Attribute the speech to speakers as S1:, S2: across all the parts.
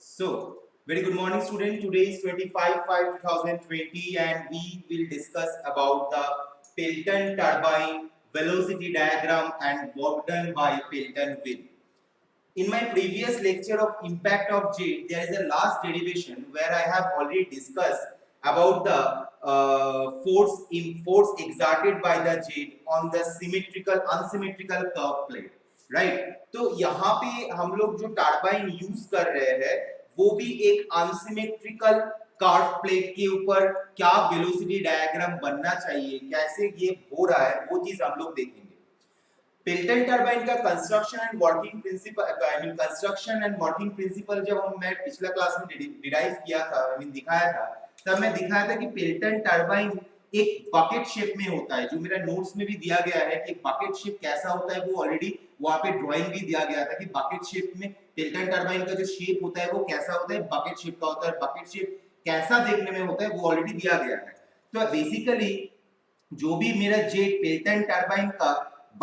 S1: So, very good morning student. Today is 25/5/2020 and we will discuss about the Pelton turbine velocity diagram and work done by Pelton wheel. In my previous lecture of impact of jet, there is a last derivation where I have already discussed about the force exerted by the jet on the unsymmetrical curve plate, right? तो यहाँ पे हम लोग जो turbine use कर रहे हैं वो भी एक अनसिमेट्रिकल कर्व प्लेट के ऊपर क्या वेलोसिटी डायग्राम बनना चाहिए, कैसे ये हो रहा है, वो चीज हम लोग देखेंगे। पेल्टन टरबाइन का कंस्ट्रक्शन एंड वर्किंग प्रिंसिपल जब मैं पिछला क्लास में डिराइव किया था, दिखाया था, तब मैं दिखाया था कि पेल्टन टरबाइन एक बकेट शेप में होता है। जो मेरा नोट्स में भी दिया गया है कि बकेट शेप कैसा होता है, वो ऑलरेडी वहां पे ड्राइंग भी दिया गया था कि बकेट शेप में पेल्टन टरबाइन का जो शेप होता है वो कैसा होता है, बकेट शेप का होता है। बकेट शेप कैसा देखने में होता है वो ऑलरेडी दिया गया है। तो बेसिकली जो भी मेरा जेट पेल्टन टरबाइन का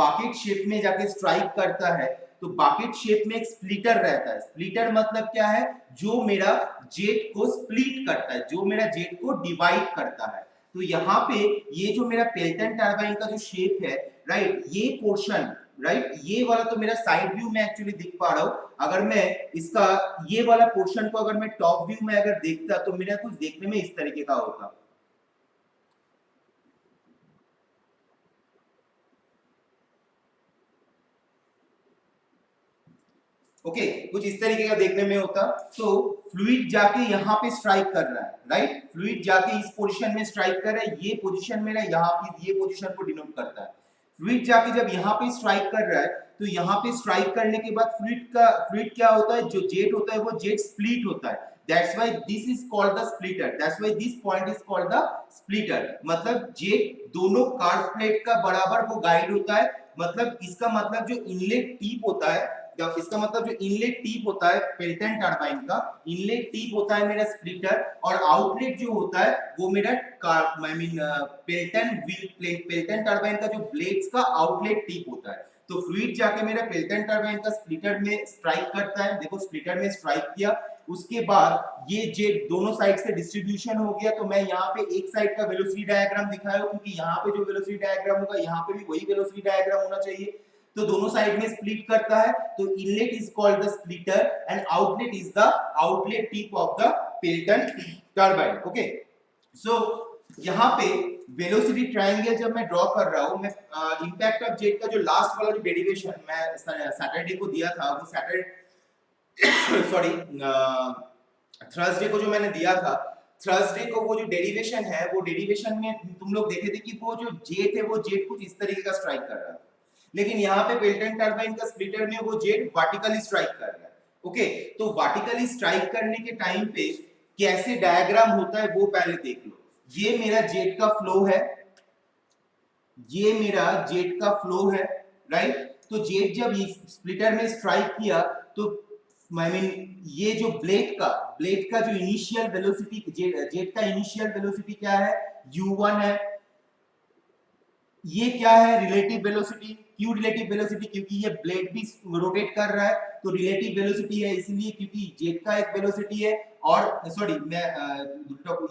S1: बकेट शेप में जाके स्ट्राइक करता है तो बकेट शेप में एक स्प्लिटर रहता है। स्प्लिटर मतलब क्या है? जो मेरा जेट को स्प्लिट करता है, जो मेरा जेट को डिवाइड करता है। तो यहाँ पे ये जो मेरा पेल्टन टरबाइन का जो शेप है, राइट, ये पोर्शन, राइट, ये वाला तो मेरा साइड व्यू में एक्चुअली दिख पा रहा हूं। अगर मैं इसका ये वाला पोर्शन को अगर मैं टॉप व्यू में अगर देखता तो मेरा कुछ देखने में इस तरीके का होता। ओके, कुछ इस तरीके का देखने में होता। तो फ्लूइड जाके यहाँ पे स्ट्राइक कर रहा है, राइट, फ्लूइड जाके इस पोजीशन में स्ट्राइक कर रहा है। ये पोजीशन मेरा यहाँ पे, ये पोजीशन को डिनोट करता है। फ्लूइड जाके जब यहाँ पे स्ट्राइक कर रहा है तो यहाँ पे स्ट्राइक करने के बाद फ्लूइड क्या होता है, जो जेट होता है वो जेट स्प्लिट होता है। That's why this is called the splitter. That's why this point is called the splitter. मतलब जेट दोनों कार्ब प्लेट का बराबर वो गाइड होता है। मतलब इसका मतलब जो इनलेट टिप होता है, इसका मतलब जो इनलेट टिप होता है पेल्टन टरबाइन का, इनलेट टिप होता है मेरा स्प्लिटर, और आउटलेट जो होता है वो मेरा पेल्टन टरबाइन का जो ब्लेड्स का आउटलेट टिप होता है। तो फ्लूइड जाके मेरा पेल्टन टरबाइन का स्प्लिटर में स्ट्राइक करता है। देखो स्प्लिटर में स्ट्राइक किया, उसके बाद ये जेट दोनों साइड से डिस्ट्रीब्यूशन हो गया। तो मैं यहाँ पे एक साइड का वेलोसिटी डायग्राम दिखाया हूं, क्योंकि यहाँ पे जो वेलोसिटी डायग्राम होगा यहाँ पे भी वही वेलोसिटी डायग्राम होना चाहिए। तो दोनों साइड में स्प्लिट करता है। तो inlet is called the splitter and outlet is the outlet tip of the Pelton turbine. Okay, so यहाँ पे वेलोसिटी ट्रायंगल जब मैं ड्रॉ कर रहा हूँ, मैं इंपैक्ट ऑफ जेट का जो लास्ट वाला जो डेरिवेशन मैं सैटरडे को दिया था, वो सैटरडे सॉरी थर्सडे को जो मैंने दिया था, थर्सडे को वो जो डेरिवेशन है, वो डेरिवेशन में तुम लोग देखे थे कि वो जो जेट है वो जेट कुछ इस तरीके का स्ट्राइक कर रहा है। लेकिन यहाँ पे पेल्टन टरबाइन का स्प्लिटर में वो जेट वर्टिकली स्ट्राइक कर रहा है। ओके, तो वर्टिकली स्ट्राइक करने के टाइम पे कैसे डायग्राम होता है वो पहले देख लो। ये मेरा जेट का फ्लो है, ये मेरा जेट का फ्लो है, राइट। तो जेट जब स्प्लिटर में स्ट्राइक किया तो ये जो ब्लेड का जो इनिशियल वेलोसिटी, जेट का इनिशियल वेलोसिटी क्या है, u1 है। ये क्या है, रिलेटिव वेलोसिटी। क्यों रिलेटिव वेलोसिटी? क्योंकि ये ब्लेड भी रोटेट कर रहा है, तो रिलेटिव वेलोसिटी है इसलिए, क्योंकि जेट का एक वेलोसिटी है। और सॉरी, मैं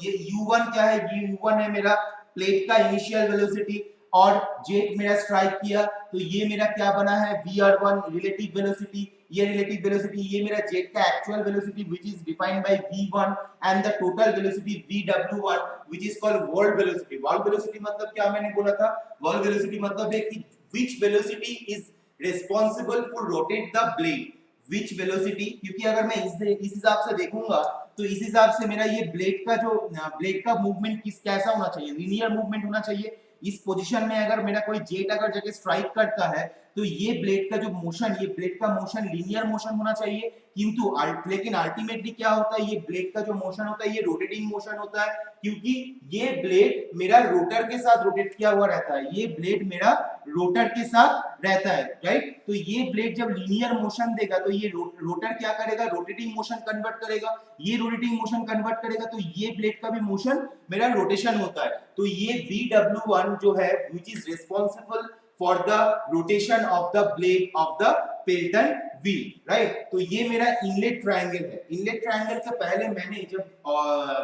S1: ये u1 क्या है, ये u1 है मेरा प्लेट का इनिशियल वेलोसिटी, और जेट मेरा स्ट्राइक किया तो ये मेरा क्या बना है, vr1 रिलेटिव वेलोसिटी। ये रिलेटिव वेलोसिटी, ये मेरा जेट का actual velocity which is defined by v1 and the total velocity vw1 which is called world velocity. World velocity मतलब क्या मैंने बोला था, वर्ल्ड वेलोसिटी मतलब है कि which velocity is responsible for rotate the blade, which velocity. क्योंकि अगर मैं इस हिसाब से देखूंगा तो इस हिसाब से मेरा ये ब्लेड का मूवमेंट कैसा होना चाहिए, लीनियर मूवमेंट होना चाहिए। इस पोजीशन में अगर मेरा कोई जेट अगर जाके स्ट्राइक करता है तो ये ब्लेड का जो मोशन, ये ब्लेड का मोशन लीनियर मोशन होना चाहिए। किंतु लेकिन अल्टीमेटली क्या होता है, ये ब्लेड का जो मोशन होता है ये रोटेटिंग मोशन होता है, क्योंकि ये ब्लेड मेरा रोटर के साथ रोटेट किया हुआ रहता है। ये ब्लेड मेरा रोटर के साथ रहता है, राइट। तो ये ब्लेड जब लीनियर मोशन देगा तो ये रोटर क्या करेगा, रोटेटिंग मोशन कन्वर्ट करेगा। ये रोटेटिंग मोशन कन्वर्ट करेगा तो ये ब्लेड का भी मोशन मेरा रोटेशन होता है। तो ये vw1 जो है which is responsible for the rotation of the blade of the Pelton wheel, right. तो ये मेरा इनलेट ट्रायंगल है। इनलेट ट्रायंगल से पहले मैंने जब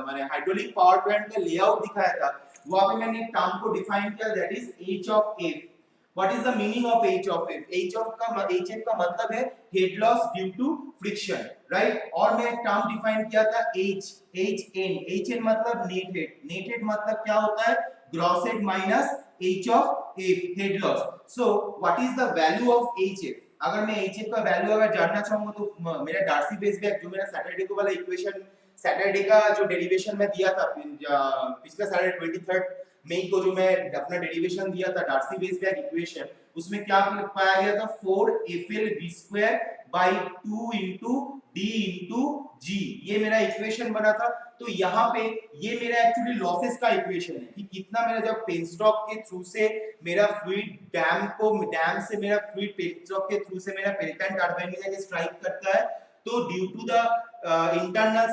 S1: मैंने हाइड्रोलिक पावर प्लांट का लेआउट दिखाया था, वहां पे मैंने एक टर्म को डिफाइन किया, that is H of F. What is the meaning of H of F? H का मतलब है head loss due to friction, right. और मैं एक टर्म डिफाइन किया था एच एन मतलब नेट हेड। नेट हेड मतलब क्या होता है? Gross head minus H of F, head loss. So what is the value of H F? अगर मैं एच एफ का वैल्यू अगर जानना चाहूंगा तो मेरा डार्सी बेसबैक जो मेरा सैटरडे को वाला इक्वेशन, सैटरडे का जो डेरिवेशन में दिया था पिछले सैटरडे 23 मई को जो मैं अपना डेरिवेशन दिया था डार्सी बेसबैक इक्वेशन, उसमें क्या पाया गया था? 4FLV² by 2 into D into G। ये मेरा इक्वेशन बना था। तो यहाँ पे ये मेरा एक्चुअली लॉसेस का इक्वेशन है कि कितना मेरा जब पेनस्टॉक के थ्रू से मेरा फ्लूइड डैम से मेरा फ्लूइड पेनस्टॉक के थ्रू से मेरा पेल्टन टरबाइन में जाके स्ट्राइक करता है, तो due to the internal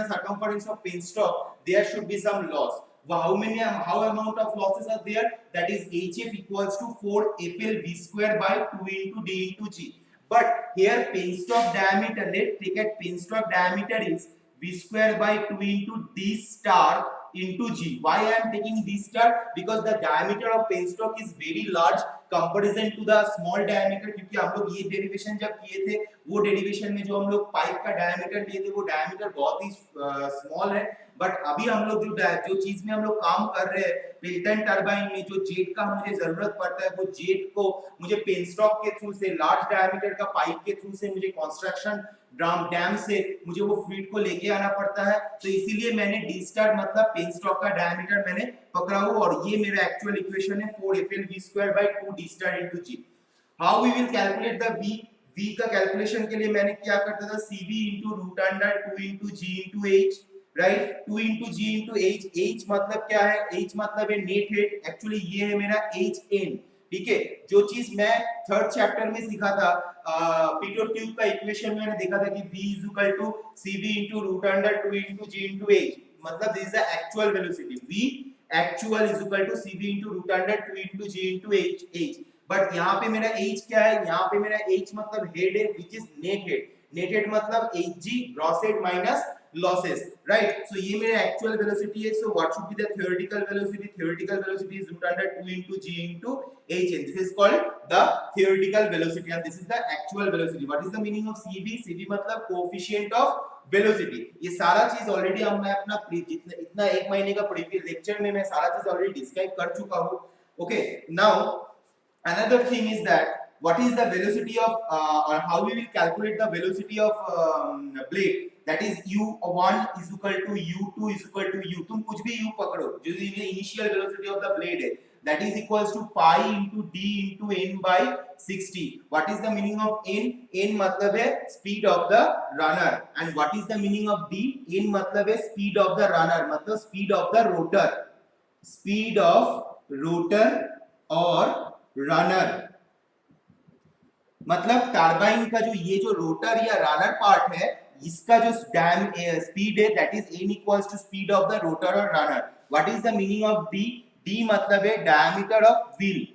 S1: circumference of penstock there should be some loss. How amount of losses are there? That is HF equals to 4FLV² by 2 into D into G. But here penstock diameter, let's take it, penstock diameter is V² by 2 into D star into G. Why I am taking D star? Because the diameter of penstock is very large comparison to the small diameter, क्योंकि हम लोग ये derivation जब किए थे, वो derivation में जो हम लोग पाइप का डायमीटर लिए थे वो डायमीटर बहुत ही स्मॉल है। बट अभी हम लोग जो चीज में हम लोग काम कर रहे हैं पेल्टन टरबाइन में, जो जेट का मुझे जरूरत पड़ता है, वो जेट को मुझे पेनस्टॉक के थ्रू से लार्ज डायमीटर का पाइप के थ्रू से मुझे कंस्ट्रक्शन डैम से मुझे वो फ्लूइड को लेके आना पड़ता है। तो इसीलिए मैंने डी स्टार मतलब पेनस्टॉक का डायमीटर मैंने पकड़ा हुआ, और ये मेरा एक्चुअल इक्वेशन है 4FLV² by 2 D star into G। How we will calculate the V? V का कैलकुलेशन के लिए मैंने क्या करता था? CV into root under 2 into G into H, right. 2 into G into H। H मतलब क्या है? H मतलब है नेट हेड। एक्चुअली ये है मेरा HN, ठीक है। जो चीज मैं थर्ड चैप्टर में सीखा था पिटोट ट्यूब का इक्वेशन में मैंने देखा था कि V is equal to CV into root under 2 into G into H, मतलब this is the actual velocity. V actual is equal to CV into root under 2 into G into H। But यहाँ पे मेरा H क्या है? यहाँ पे मेरा H मतलब हेड है, which is net head। net head मतलब Hg gross head minus losses, right? So ये मेरा actual velocity है। So what should be the theoretical velocity? Theoretical velocity is root under 2 into G into Hn. This is called the theoretical velocity and this is the actual velocity. What is the meaning of CV? CV मतलब coefficient of velocity। ये सारा चीज already हम मैं अपना इतना एक महीने का प्रीवियस लेक्चर में मैं सारा चीज ऑलरेडी डिस्क्राइब कर चुका हूँ। Okay, now another thing is that what is the velocity of or how we will calculate the velocity of blade? That is u1 is equal to u2 is equal to u, तुम कुछ भी u पकड़ो, जो initial velocity of the blade है, that is equals to pi into d into n by 60। what is the meaning of n? n मतलब है speed of the runner and what is the meaning of d? n मतलब है speed of the runner मतलब speed of the rotor, speed of rotor और runner मतलब turbine का जो ये जो रोटर या रनर पार्ट है, इसका जो स्पीड है that is n equals to speed of the rotor और runner. What is the meaning of d? d मतलब है डायमीटर ऑफ व्हील।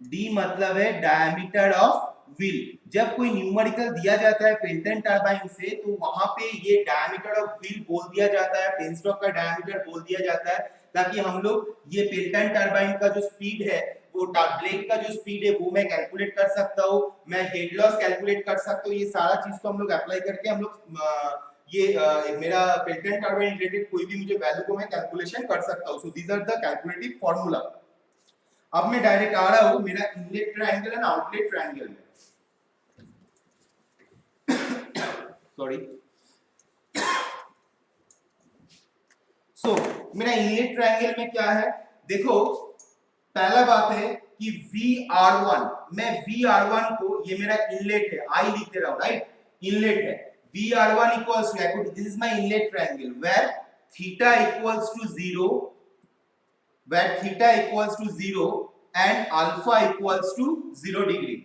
S1: d मतलब है डायमीटर ऑफ व्हील। जब कोई न्यूमेरिकल दिया जाता है पेल्टन टरबाइन से, तो वहां पे ये डायमीटर ऑफ व्हील बोल दिया जाता है, पेनस्टॉक का डायमीटर बोल दिया जाता है, ताकि हम लोग ये पेल्टन टरबाइन का जो स्पीड है, वो ब्लेड का जो स्पीड है वो मैं कैलकुलेट कर सकता हूँ, मैं हेड लॉस कैलकुलेट कर सकता हूँ। ये सारा चीज को हम लोग अप्लाई करके हम लोग ये मेरा पेल्टन टरबाइन रिलेटेड कोई भी मुझे वैल्यू को मैं कैलकुलेशन कर सकता हूँ। So these are the calculative formula. अब मैं डायरेक्ट आ रहा हूँ मेरा inlet triangle and outlet triangle में। सॉरी। सो मेरा इनलेट ट्रायंगल में क्या है? देखो पहला बात है कि VR1, मैं VR1 को, ये मेरा इनलेट है, आई लिख दे रहा हूं, राइट, इनलेट है। VR1 equals to, this is my inlet triangle where theta equals to 0, where theta equals to 0 and alpha equals to 0 degree.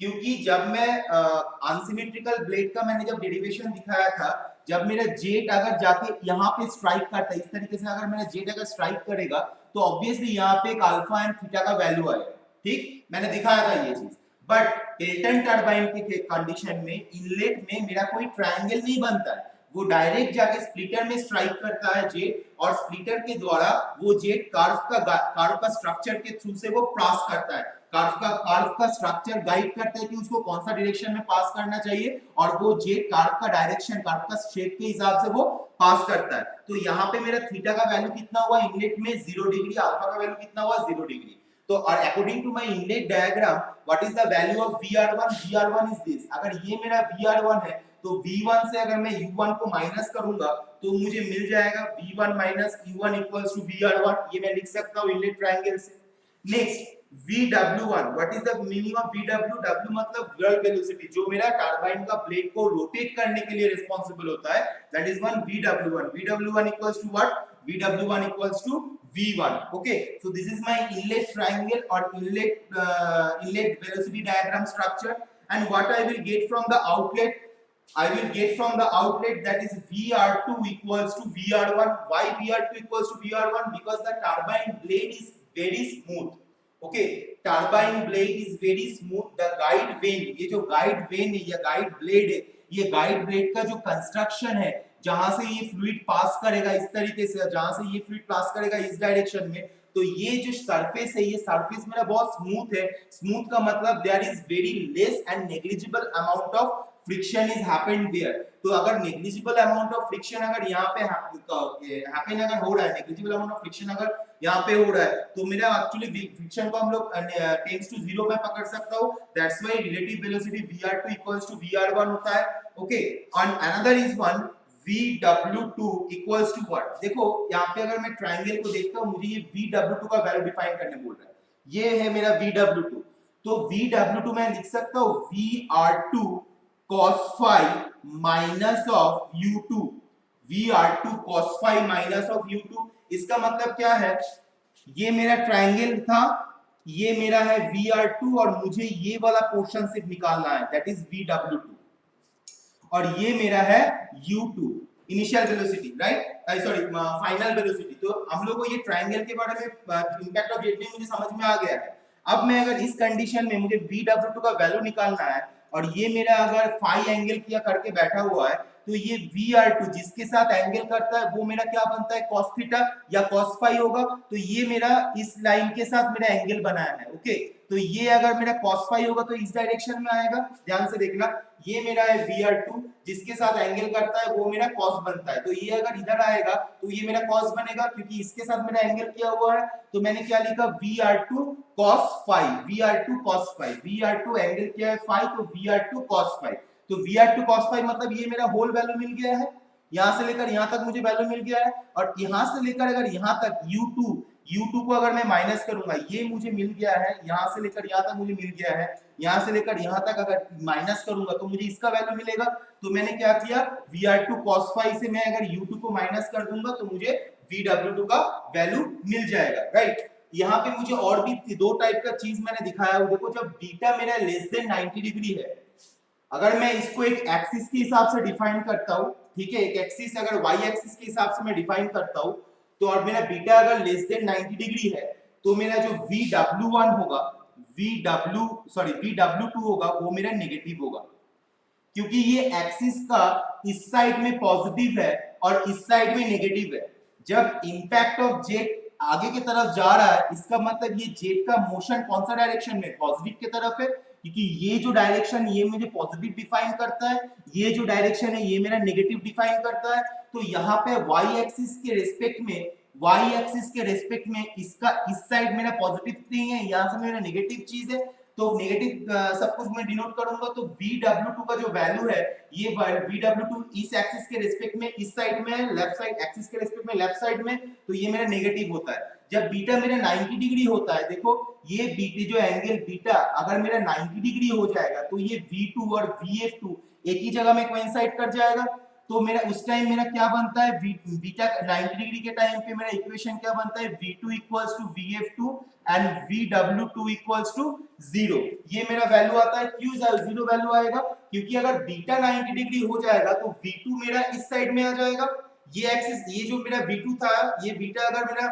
S1: क्योंकि जब मैं अनसिमेट्रिकल ब्लेड का मैंने जब डेरिवेशन दिखाया था, जब मेरा जेट अगर जाके यहाँ पे स्ट्राइक करता है, इस तरीके से अगर मेरा जेट अगर स्ट्राइक करेगा, तो ऑब्वियसली यहाँ पे एक अल्फा एंड थीटा का वैल्यू आएगा, ठीक, मैंने दिखाया था ये चीज। बट टिल्टन टरबाइन के कंडीशन में इनलेट में मेरा कोई ट्रायंगल नहीं बनता है, वो डायरेक्ट जाके स्प्लिटर में स्ट्राइक करता है जेट, और स्प्लिटर के द्वारा वो जेट कार्व का स्ट्रक्चर के थ्रू से वो पास करता है, कार्व का स्ट्रक्चर गाइड करता है कि उसको कौन सा डायरेक्शन में पास करना चाहिए, और वो जेट कार्व का डायरेक्शन, कार्व का शेप के हिसाब से वो पास करता है। तो यहाँ पे मेरा थीटा का वैल्यू कितना हुआ इनलेट में 0 डिग्री, अल्फा का वैल्यू कितना हुआ 0 डिग्री। तो according to my inlet diagram what is the value of VR1 is this. अगर ये मेरा VR1 है तो V1 से अगर मैं U1 को माइनस करूंगा तो मुझे मिल जाएगा V1 minus U1 equals to VR1, ये मैं लिख सकता हूं इनलेट ट्रायंगल से। Next VW1, what is the meaning of VW? W मतलब वर्क वेलोसिटी, जो मेरा टरबाइन का ब्लेड को रोटेट करने के लिए रिस्पांसिबल होता है, that is one VW1। VW1 equals to what? VW1 equals to V1. Okay, so this is my inlet triangle or inlet velocity diagram structure. And what I will get from the outlet? I will get from the outlet that is VR2 equals to VR1. Why VR2 equals to VR1? Because the turbine blade is very smooth. Okay, turbine blade is very smooth. The guide vane, ये जो guide vane है या guide blade है, ये guide blade का जो construction है, जहां से ये फ्लूइड पास करेगा इस तरीके से, जहां से ये फ्लूइड पास करेगा इस डायरेक्शन में, तो ये जो सरफेस है, ये सरफेस मेरा बहुत स्मूथ है। स्मूथ का मतलब there is very less and negligible amount of friction is happened there. तो अगर नेग्लिजिबल अमाउंट ऑफ फ्रिक्शन अगर यहाँ पे हैपन अगर हो रहा है, नेग्लिजिबल अमाउंट ऑफ फ्रिक्शन अगर यहाँ पे हो रहा है, तो मेरा एक्चुअली फ्रिक्शन को हम लोग टेंड्स टू 0 में पकड़ सकता हूँ। That's why relative velocity VR2 equals to VR1 होता है। Okay, and another is one VW2 equals to what? देखो यहाँ पे अगर मैं ट्रायंगल को देखता हूँ, मुझे ये VW2 का वैल्यू डिफाइन करने बोल रहा है, ये है मेरा VW2। तो VW2 मैं लिख सकता हूँ VR2 cos phi minus of U2, VR2 cos phi minus of U2। इसका मतलब क्या है? ये मेरा ट्रायंगल था, ये मेरा है VR2 और मुझे ये वाला पोर्शन सिर्फ निकालना है, दैट इज VW2, और ये मेरा है U2 initial velocity, right, sorry final velocity. तो हम लोग को ये ट्रायंगल के बारे में इंपैक्ट ऑफ जेट मुझे समझ में आ गया है। अब मैं अगर इस कंडीशन में मुझे VW2 का वैल्यू निकालना है और ये मेरा अगर फाई एंगल किया करके बैठा हुआ है, तो ये VR2 जिसके साथ एंगल करता है वो मेरा क्या बनता है? cos थीटा या cos फाई होगा। तो ये मेरा इस लाइन के साथ मेरा एंगल बनाया है। ओके, तो ये अगर मेरा cos फाई होगा तो इस डायरेक्शन में आएगा, ध्यान से देखना। ये मेरा है VR2 जिसके साथ एंगल करता है वो मेरा cos बनता है, तो ये अगर इधर आएगा तो ये मेरा cos बनेगा, क्योंकि इसके साथ मेरा एंगल किया हुआ है। तो मैंने क्या लिखा? VR2 cos phi, VR2 cos phi, VR2 angle किया है फाई, तो VR2 cos फाई। तो VR2 cos फाई मतलब ये मेरा होल वैल्यू मिल गया है, यहां से लेकर यहां तक मुझे वैल्यू मिल गया है, और यहां से लेकर अगर यहां तक U2 को अगर मैं माइनस करूंगा, ये मुझे मिल गया है, यहां से लेकर यहां तक मुझे मिल गया है, यहां से लेकर यहां तक अगर माइनस करूंगा तो मुझे इसका वैल्यू मिलेगा। तो मैंने क्या किया? VR2 cos फाई से मैं अगर U2 को माइनस कर दूंगा तो मुझे VW2 का वैल्यू मिल जाएगा, राइट। यहाँ पे मुझे और भी दो टाइप का चीज मैंने दिखाया है। देखो, जब बीटा मेरा लेस देन 90 डिग्री है, अगर मैं इसको एक एक्सिस के हिसाब से डिफाइन करता हूं, ठीक है, एक एक्सिस अगर y एक्सिस के हिसाब से मैं डिफाइन करता हूं, तो और मेरा बीटा अगर लेस देन 90 डिग्री है, तो मेरा जो VW1 होगा, VW2 होगा, वो मेरा नेगेटिव होगा, क्योंकि ये एक्सिस का इस साइड में पॉजिटिव है और इस साइड में नेगेटिव है। जब इंपैक्ट ऑफ जेट आगे की तरफ जा रहा है, इसका मतलब ये जेट का मोशन कौन सा डायरेक्शन में? पॉजिटिव की तरफ है, क्योंकि ये जो डायरेक्शन ये मुझे पॉजिटिव डिफाइन करता है, ये जो डायरेक्शन है ये मेरा नेगेटिव डिफाइन करता है। तो यहाँ पे y एक्सिस के रेस्पेक्ट में इसका इस साइड मेरा पॉजिटिव नहीं है, यहाँ से मेरा नेगेटिव चीज है, तो नेगेटिव सब कुछ मैं डिनोट करूंगा। तो VW2 का जो वैल्यू है, ये VW2 इस एक्सिस के रेस्पेक्ट में इस साइड में है, लेफ्ट साइड एक्सिस के रेस्पेक्ट में लेफ्ट साइड में, तो ये मेरा नेगेटिव होता है। जब बीटा मेरा 90 डिग्री होता है, देखो ये बीटा जो एंगल बीटा अगर मेरा 90 डिग्री हो जाएगा, तो ये V2 और VF2 एक ही जगह में कोइंसाइड कर जाएगा। तो मेरा उस टाइम मेरा क्या बनता है? बीटा 90 डिग्री के टाइम पे मेरा इक्वेशन क्या बनता है? V2 equals to VF2 and VW2 equals to 0। ये मेरा वैल्यू आता है। क्यों 0 वैल्यू आएगा? क्योंकि अगर बीटा 90 डिग्री हो जाएगा तो V2 मेरा इस साइड में आ जाएगा, ये एक्सिस, ये जो मेरा V2 था, ये बीटा अगर मेरा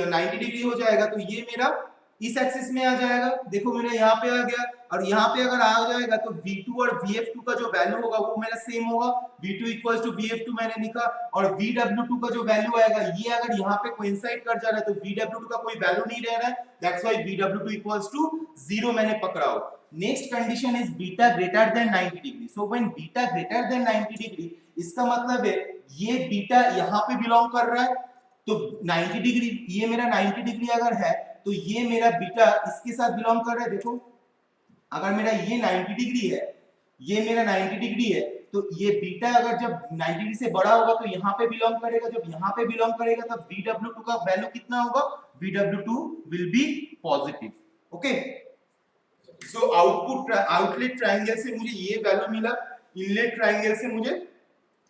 S1: 90 डिग्री हो जाएगा तो ये मेरा इस एक्सिस में आ जाएगा। देखो मेरा यहाँ पे आ गया। और यहाँ पे अगर आ जाएगा तो V2 और VF2 का जो वैल्यू होगा वो मेरा सेम होगा, V2 इक्वल्स टू VF2 मैंने लिखा, और VW2 का जो वैल्यू आएगा ये अगर यहाँ पे कोइंसाइड कर जा रहा है तो VW2 का कोई वैल्यू नहीं रह रहा है, that's why VW2 equals to 0 मैंने पकड़ा हो। Next condition is beta greater then 90 degree. So when beta greater then 90 degree, इसका मतलब है ये बीटा यहाँ पे बिलोंग कर रहा है, तो 90 डिग्री, ये मेरा 90 डिग्री अगर है तो ये मेरा बीटा इसके साथ बिलोंग कर रहा है। देखो अगर मेरा ये 90 डिग्री है, ये मेरा 90 डिग्री है, तो ये बीटा अगर जब 90 डिग्री से बड़ा होगा तो यहाँ पे बिलोंग करेगा, जब यहाँ पे बिलोंग करेगा तब VW2 का वैल्यू कितना होगा, VW2 will be positive. Okay, so outlet triangle से मुझे ये वैल्यू मिला, इनलेट ट्रायंगल से मुझे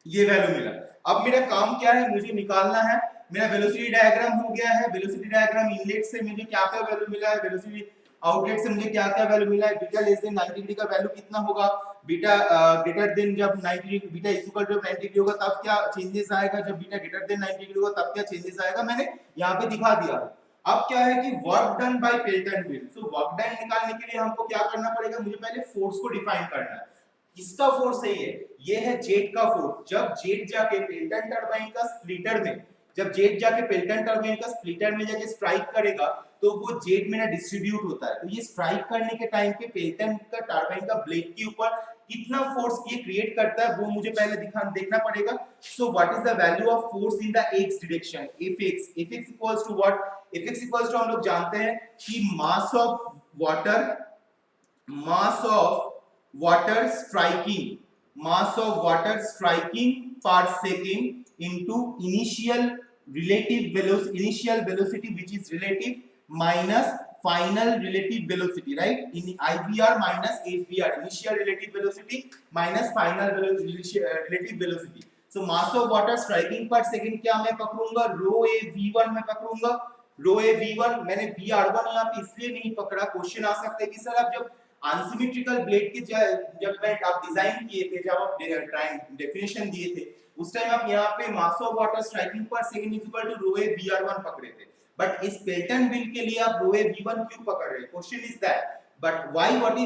S1: ये वैल्यू मिला। अब मेरा काम क्या है, मुझे निकालना है, मेरा वेलोसिटी डायग्राम हो गया है, वेलोसिटी डायग्राम इनलेट से मुझे क्या क्या वैल्यू मिला है, वेलोसिटी आउटलेट से मुझे क्या क्या वैल्यू मिला है, बीटा लेस देन 90 डिग्री का वैल्यू कितना होगा, बीटा ग्रेटर देन जब 90 degree, beta is equal to 90 degree होगा तब क्या चेंजेस आएगा, जब बीटा ग्रेटर देन 90 डिग्री होगा तब क्या चेंजेस आएगा, मैंने यहाँ पे दिखा दिया। अब क्या है कि work done bye Pelton wheel. So work done निकालने के लिए हमको क्या करना पड़ेगा, मुझे पहले फोर्स को डिफाइन करना है। किसका फोर्स है ये है जेट का फोर्स। जब जेट जाके पेल्टन टरबाइन का स्प्लिटर में, जब जेट जाके पेल्टन टरबाइन का स्प्लिटर में जाके स्ट्राइक करेगा तो वो जेट में ना डिस्ट्रीब्यूट होता है, तो ये स्ट्राइक करने के टाइम पे पेल्टन का टरबाइन का ब्लेड के ऊपर कितना फोर्स ये क्रिएट करता है वो मुझे पहले देखना पड़ेगा। So what is the value of force in the X direction, Fx equals to what, Fx equals to हम लोग जानते हैं कि mass of water striking per second into initial velocity which is relative minus final relative velocity, right? In IVR minus FVR, initial relative velocity minus final relative velocity. So mass of water striking per second क्या मैं पकड़ूंगा, rho a v1 में पकड़ूंगा, rho a v1। मैंने vr1 यहाँ पे इसलिए नहीं पकड़ा, question आ सकता है कि सर आप जब अनसिमेट्रिकल ब्लेड के जब मैं आप डिजाइन किए थे, जब आप डेफिनेशन दिए थे उस टाइम आप यहाँ पे mass of water striking per second is equal to rho A vr1 पकड़े थे, बट इस पेल्टन व्हील के लिए आप रो ए v1 क्यों पकड़ रहे हैं, question is that. But why I will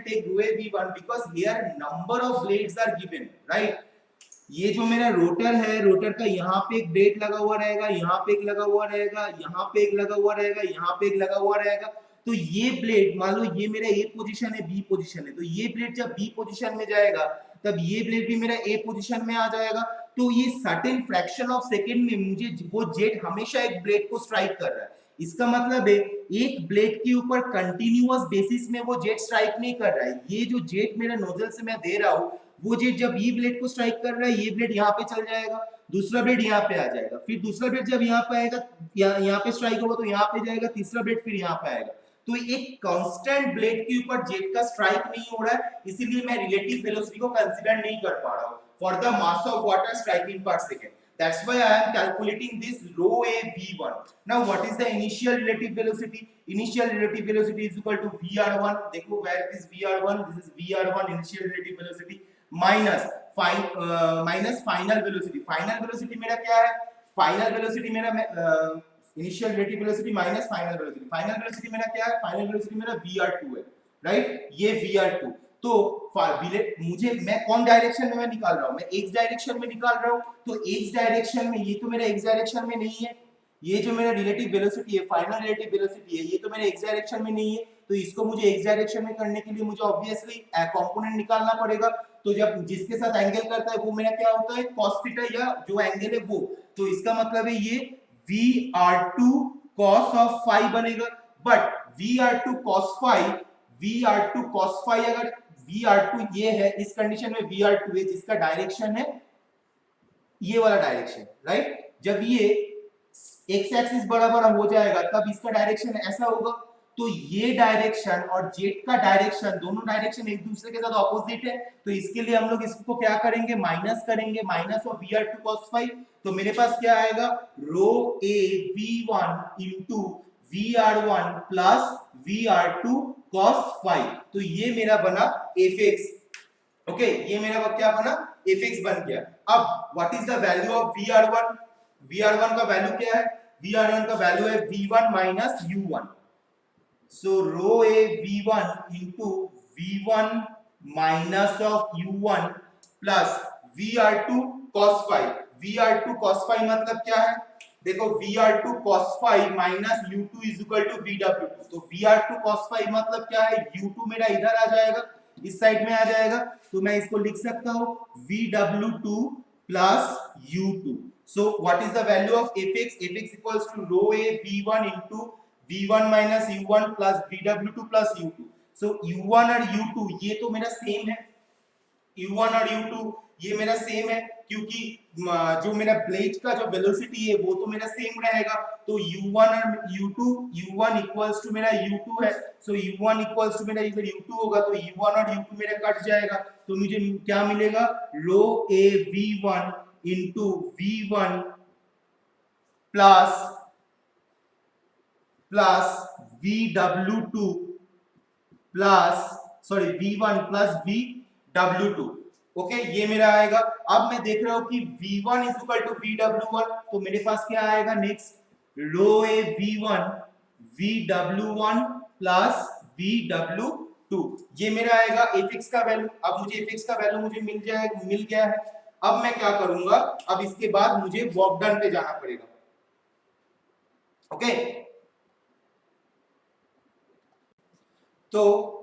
S1: take rho A v1 because here number of blades are given, right? ये जो मेरा रोटर है, रोटर का यहाँ पे एक ब्लेड लगा हुआ रहेगा, यहाँ पे एक लगा हुआ रहेगा, यहाँ पे एक लगा हुआ रहेगा, यहाँ पे एक लगा हुआ रहेगा। तो ये ब्लेड मान लो ये मेरा ए पोजीशन है, बी पोजीशन है, तो ये ब्लेड जब बी पोजीशन में जाएगा तब ये ब्लेड भी मेरा ए पोजीशन में आ जाएगा। तो ये सर्टेन फ्रैक्शन ऑफ सेकंड में मुझे वो जेट हमेशा एक ब्लेड को स्ट्राइक कर रहा है। इसका मतलब है एक ब्लेड के ऊपर कंटिन्यूअस बेसिस में वो जेट स्ट्राइक नहीं कर रहा है। ये जो जेट मेरा नोजल से मैं दे रहा हूँ वो जेट जब ये ब्लेड को स्ट्राइक कर रहा है, ये ब्लेड यहाँ पे चल जाएगा, दूसरा ब्लेड यहाँ पे आ जाएगा, फिर दूसरा ब्लेड जब यहाँ पे आएगा, यहाँ पे स्ट्राइक होगा तो यहाँ पे जाएगा, तीसरा ब्लेड फिर यहाँ पे आएगा। तो एक कांस्टेंट ब्लेड के ऊपर जेट का स्ट्राइक नहीं हो रहा है, इसीलिए मैं रिलेटिव वेलोसिटी को कंसीडर नहीं कर पा रहा हूं for the mass of water striking per second. That's why I am calculating this rho A v1। Now what is the initial relative velocity, initial relative velocity is equal to vr1। देखो where is vr1, this is vr1 initial relative velocity minus final velocity. Final velocity मेरा क्या है, final velocity मेरा initial relative velocity minus final velocity. Final velocity मेरा क्या है, final velocity मेरा vr2 है, राइट, ये vr2। तो मुझे मैं कौन डायरेक्शन में मैं निकाल रहा हूं, मैं x डायरेक्शन में निकाल रहा हूं, तो x डायरेक्शन में ये तो मेरा x डायरेक्शन में नहीं है, ये जो मेरा रिलेटिव वेलोसिटी है, फाइनल रिलेटिव वेलोसिटी है, ये तो मेरा x डायरेक्शन में नहीं है। तो इसको मुझे x डायरेक्शन में करने के लिए मुझे ऑब्वियसली कंपोनेंट निकालना पड़ेगा। तो जब जिसके साथ एंगल करता है वो मेरा क्या होता है, cos थीटा, या जो एंगल है वो, तो इसका मतलब है ये vr2 cos of phi बनेगा। बट vr2 cos phi अगर vr2 ये है, इस कंडीशन में vr2 है जिसका डायरेक्शन है ये वाला डायरेक्शन, राइट। जब ये x एक्सिस बराबर हो जाएगा तब इसका डायरेक्शन ऐसा होगा। तो ये डायरेक्शन और जेट का डायरेक्शन, दोनों डायरेक्शन एक दूसरे के साथ ऑपोजिट है, तो इसके लिए हम लोग इसको क्या करेंगे, माइनस करेंगे, minus of vr2 cos phi। तो मेरे पास क्या आएगा, रो a v1 into vr1 plus vr2 cos phi। तो ये मेरा बना fx। ओके, ये मेरा क्या बना, fx बन गया। अब what is the value of vr1, vr1 का वैल्यू क्या है, vr1 का वैल्यू है v1 minus u1। So rho a v1 into v1 minus of u1 plus vr2 cos phi। vr2 cos phi मतलब क्या है? देखो vr2 cos phi minus u2 is equal to vw2। तो vr2 cos phi मतलब क्या है? u2 मेरा इधर आ जाएगा, इस साइड में आ जाएगा, तो मैं इसको लिख सकता हूं vw2 plus u2। so what is the value of fx? fx equals to rho a v1 into v1 minus u1 plus vw2 plus u2। so u1 और u2 ये तो मेरा सेम है, u1 और u2 ये मेरा सेम है, क्योंकि जो मेरा ब्लेड का जो वेलोसिटी है वो तो मेरा सेम रहेगा। तो u1 और u2, u1 इक्वल्स टू मेरा u2 है, सो u1 इक्वल्स टू मेरा इधर u2 होगा, तो u1 और u2 मेरा कट जाएगा, तो मुझे क्या मिलेगा? रो a v1 into v1 plus vw2 plus sorry v1 plus vw2। Okay, ये मेरा आएगा। अब मैं देख रहा हूं कि v1 is equal to vw1, तो मेरे पास क्या आएगा next? Row A v1 vw1 plus vw2, ये मेरा आएगा fx का वैल्यू। अब मुझे fx का वैल्यू मुझे मिल गया है। अब मैं क्या करूंगा? अब इसके बाद मुझे वर्क डन पे जाना पड़ेगा। ओके, तो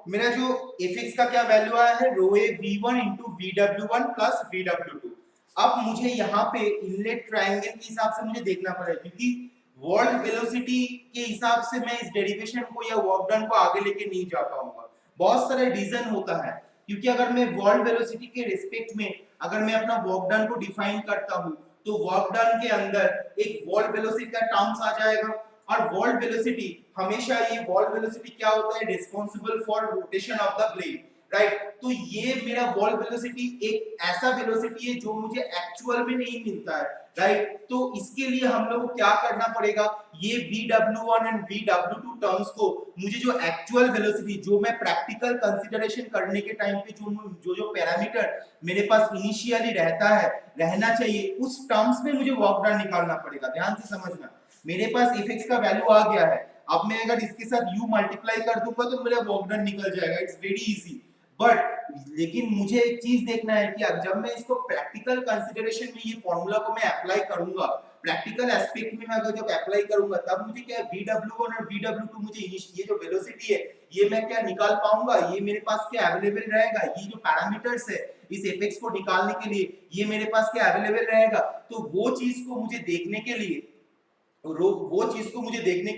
S1: मेरा जो fx का क्या वैल्यू आया है? Rho A v1 into vw1 plus vw2। अब मुझे यहाँ पे इनलेट ट्रायंगल के हिसाब से मुझे देखना पड़ेगा, क्योंकि वर्ल्ड वेलोसिटी के हिसाब से मैं इस डेरिवेशन को या वर्क डन को आगे लेके नहीं जा पाऊंगा। बहुत सारे रीजन होता है, क्योंकि अगर मैं वर्ल्ड वेलोसिटी के रिस्पेक्ट में अगर मैं अपना वर्क डन को डिफाइन करता हूँ, तो वर्क डन के अंदर एक वर्ल्ड वेलोसिटी का टर्म्स आ जाएगा। और वर्ल्ड वेलोसिटी हमेशा, ये वर्ल्ड वेलोसिटी क्या होता है? Responsible for rotation of the blade, right? तो ये मेरा वर्ल्ड वेलोसिटी एक ऐसा वेलोसिटी है जो मुझे एक्चुअल में नहीं मिलता है, राइट? तो इसके लिए हम लोग को क्या करना पड़ेगा? ये vw1 एंड vw2 टर्म्स को मुझे जो एक्चुअल वेलोसिटी, जो मैं प्रैक्टिकल कंसीडरेशन करने के टाइम पे जो जो पैरामीटर मेरे पास इनिशियली रहना चाहिए, उस टर्म्स में मुझे वर्क डन निकालना पड़ेगा। ध्यान से समझना, मेरे पास fx का वैल्यू आ गया है। अब मैं अगर इसके साथ u मल्टीप्लाई कर दूंगा तो मेरा वर्क डन निकल जाएगा। It's very easy. बट लेकिन मुझे एक चीज देखना है कि जब मैं इसको प्रैक्टिकल कंसीडरेशन में ये फॉर्मूला को मैं अप्लाई करूंगा, प्रैक्टिकल एस्पेक्ट में मैं अगर जब अप्लाई करूंगा, तब मुझे क्या vw1 और vw2 मुझे ये जो वेलोसिटी है ये मैं क्या निकाल पाऊंगा? ये मेरे पास क्या अवेलेबल रहेगा? ये जो पैरामीटर्स है इस fx को निकालने के लिए ये मेरे पास क्या अवेलेबल रहेगा? तो वो चीज को मुझे देखने के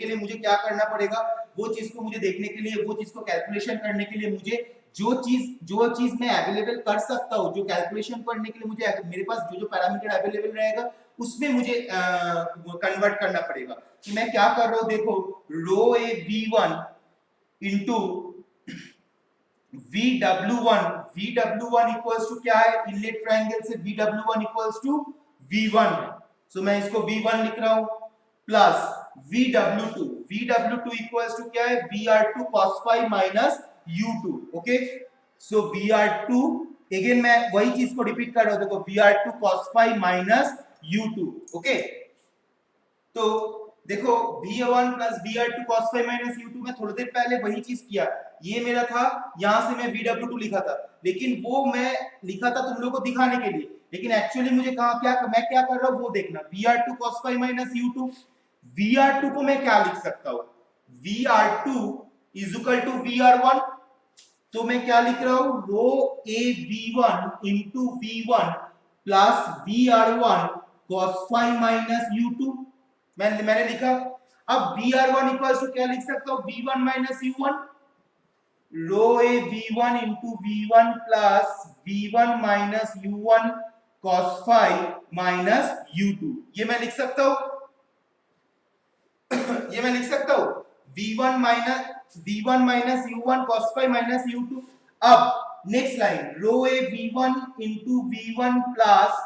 S1: लिए मुझे क्या करना पड़ेगा? वो चीज को कैलकुलेशन करने के लिए मुझे जो चीज मैं अवेलेबल कर सकता हूँ, जो कैलकुलेशन करने के लिए मुझे मेरे पास जो पैरामीटर अवेलेबल रहेगा उसमें मुझे कन्वर्ट करना पड़ेगा। कि मैं क्या कर रहा हूँ, देखो rho A v1 into vw1 equals to क्या है? इनलेट ट्रायंगल से vw1 इक्वल्स टू v1 है, सो मैं इसको v1 लिख रहा हूं, प्लस vw2 इक्वल्स टू क्या है? vr2 cos phi minus u2। Okay, so vr2 again मैं वही चीज को रिपीट कर रहा हूं, देखो vr2 cos phi minus u2। Okay, तो देखो v1 plus vr2 cos phi minus u2 में थोड़ी देर पहले वही चीज किया। ये मेरा था, यहां से मैं vw2 लिखा था, लेकिन वो मैं लिखा था तुम लोगों को दिखाने के लिए, लेकिन एक्चुअली मुझे मैं क्या कर रहा हूं वो देखना। vr2 cos phi minus u2, vr2 को मैं क्या लिख सकता हूं? vr2 is equal to vr1, तो मैं क्या लिख रहा हूं? रो A v1 into v1 plus vr1 cos phi minus u2, मैंने लिखा। अब vr1 इक्वल्स टू क्या लिख सकता हूं? v1 minus u1, row A v1 into v1 plus v1 minus u1 cos phi minus u2, ये मैं लिख सकता हूं। ये मैं लिख सकता हूं v1 minus u1 cos phi minus u2। अब next line, row A v1 into v1 plus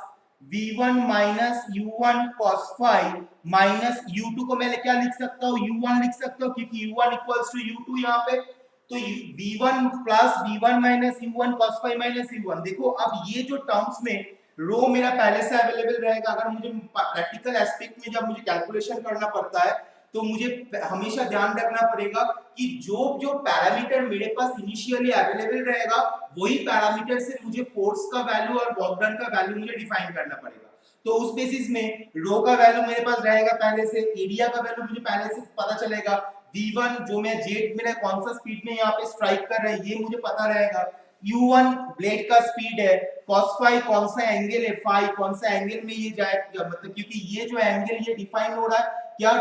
S1: v1 minus u1 cos phi minus u2 को मैं क्या लिख सकता हूं? u1 लिख सकता हूं, क्योंकि u1 इक्वल्स टू u2 यहाँ पे, तो v1 plus v1 minus u1 cos phi minus u1। देखो अब ये जो टर्म्स में रो मेरा पहले से अवेलेबल रहेगा। अगर मुझे प्रैक्टिकल एस्पेक्ट में जब मुझे कैलकुलेशन करना पड़ता है तो मुझे हमेशा ध्यान रखना पड़ेगा कि जो जो पैरामीटर मेरे पास इनिशियली अवेलेबल रहेगा वही पैरामीटर से मुझे फोर्स का वैल्यू और वर्क डन का वैल्यू मुझे डिफाइन करना पड़ेगा। तो उस बेसिस में रो का वैल्यू मेरे पास रहेगा पहले से, एरिया का वैल्यू मुझे पहले से पता चलेगा, v1 जो मैं जेट मेरा कौन सा स्पीड में यहाँ पे स्ट्राइक कर रहा है ये मुझे पता रहेगा, u1 ब्लेड का स्पीड है, cos phi कौन सा एंगल है, phi कौन सा एंगल में ये जाएगा, मतलब क्योंकि ये जो एंगल ये डिफाइन हो रहा है क्या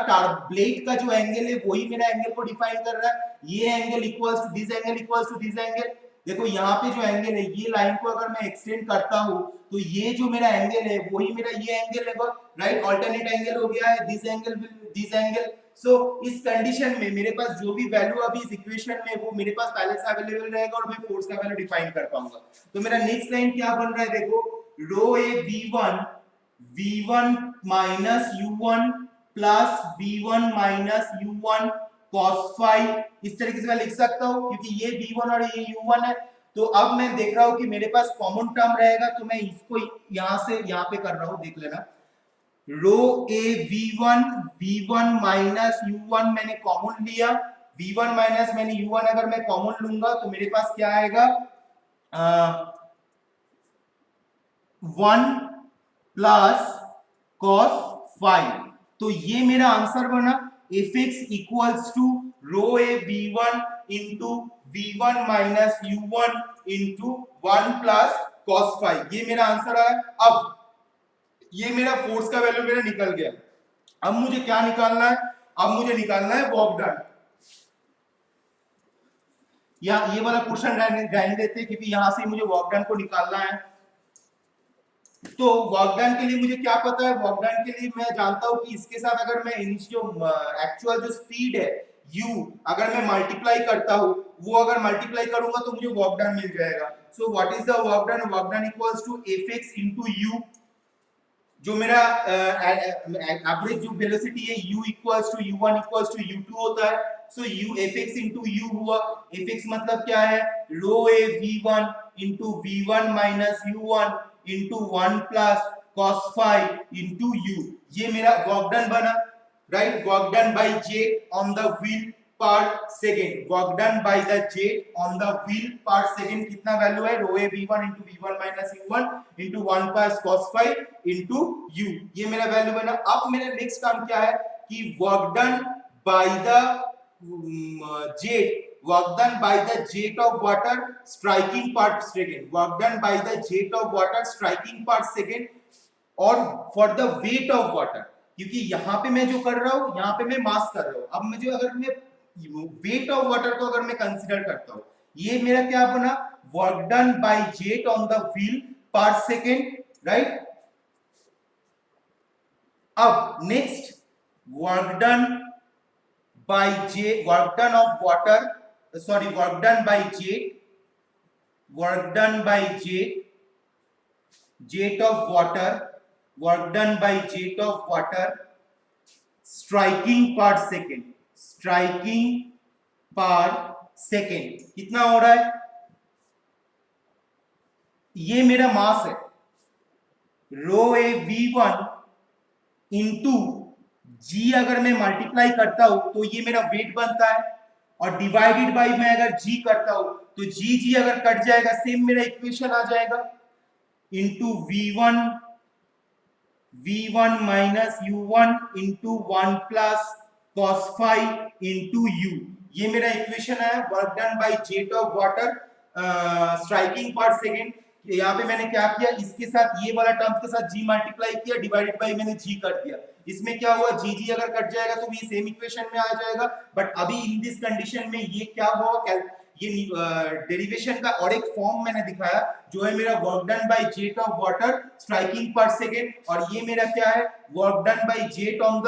S1: ब्लेड का जो एंगल है वही मेरा एंगल को डिफाइन कर रहा है, ये angle equals to this angle equals to this angle. देखो यहाँ पे जो एंगल है ये लाइन को अगर मैं एक्सटेंड करता हूँ तो ये जो मेरा एंगल है वही मेरा ये एंगल है, राइट, अल्टरनेट एंगल हो गया है, this angle will this angle. So इस कंडीशन में मेरे पास जो भी वैल्यू अभी इस इक्वेशन में वो मेरे पास पहले से अवेलेबल रहेगा और मैं फोर्स का वैल्यू डिफाइन कर पाऊंगा। तो मेरा नेक्स्ट लाइन क्या बन रहा है, देखो rho A v1 minus u1 plus v1 minus u1 cos phi, इस तरीके से मैं लिख सकता हूँ क्योंकि ये v1 और ये u1 है। तो अब मैं देख रहा हूँ कि मेरे पास कॉमन टर्म रहेगा तो मैं इसको यहां से यहां पे कर रहा हूँ, देख लेना, रो ए v1 माइनस u1 मैंने कॉमन लिया, v1 माइनस मैंने u1 अगर मैं कॉमन लूंगा तो मेरे पास क्या आएगा, 1 प्लस cos phi। तो ये मेरा आंसर बना, fx equals to rho A v1 into v1 minus u1 into 1 plus cos phi, ये मेरा आंसर है। अब ये मेरा फोर्स का वैल्यू मेरा निकल गया। अब मुझे क्या निकालना है, अब मुझे निकालना है वर्क डन। या ये वाला क्वेश्चन रहने देते हैं क्योंकि यहां से मुझे वर्क डन को निकालना है। तो वर्क डन के लिए मुझे क्या पता है, वर्क डन के लिए मैं जानता हूं कि इसके साथ अगर मैं जो एक्चुअल जो स्पीड है u अगर मैं मल्टीप्लाई करता हूं, वो अगर मल्टीप्लाई करूंगा तो मुझे वर्क डन मिल जाएगा। So what is the work done, work done equals to fx into u, जो मेरा एवरेज जो वेलोसिटी है u equals to u1 equals to u2 होता है। सो u fx into u हुआ, fx मतलब क्या है, रो a v1 into v1 minus u1 into 1 plus cos phi into u, ये मेरा वर्क डन बना, right, work done by j on the wheel per second, work done by the jet on the wheel per second कितना value है, rho A v1 into v1 minus u1 into 1 plus cos phi into u, ये मेरा value बना। अब मेरा next काम क्या है कि work done by the jet, work done by the jet of water striking per second, work done by the jet of water striking per second, और for the weight of water, क्योंकि यहाँ पे मैं जो कर रहा हूँ यहाँ पे मैं मास कर रहा हूँ, अब मुझे अगर मैं वेट ऑफ वाटर को अगर मैं कंसीडर करता हूँ, ये मेरा क्या बना, work done by jet on the wheel per second, right. अब next work done by j, work done of water, sorry, work done by jet, work done by jet of water, work done by jet of water striking per second, striking per second कितना हो रहा है, ये मेरा मास है, rho A v1 into g अगर मैं multiply करता हूं तो ये मेरा वेट बनता है, और डिवाइडेड बाय मैं अगर g करता हूं तो g अगर कट जाएगा सेम मेरा इक्वेशन आ जाएगा, into v1 minus u1 into 1 plus cos phi into u, ये मेरा इक्वेशन है work done by jet of water striking per second. यहाँ पे मैंने क्या किया, इसके साथ ये वाला टर्म के साथ g मल्टीप्लाई किया, डिवाइडेड बाय मैंने g कर दिया, इसमें क्या हुआ, g अगर कट जाएगा तो ये सेम इक्वेशन में आ जाएगा। बट अभी इन दिस कंडीशन में ये क्या हुआ, ये डेरिवेशन का और एक फॉर्म मैंने दिखाया जो है मेरा work done by jet of water striking per second, और ये मेरा क्या है, work done by jet on the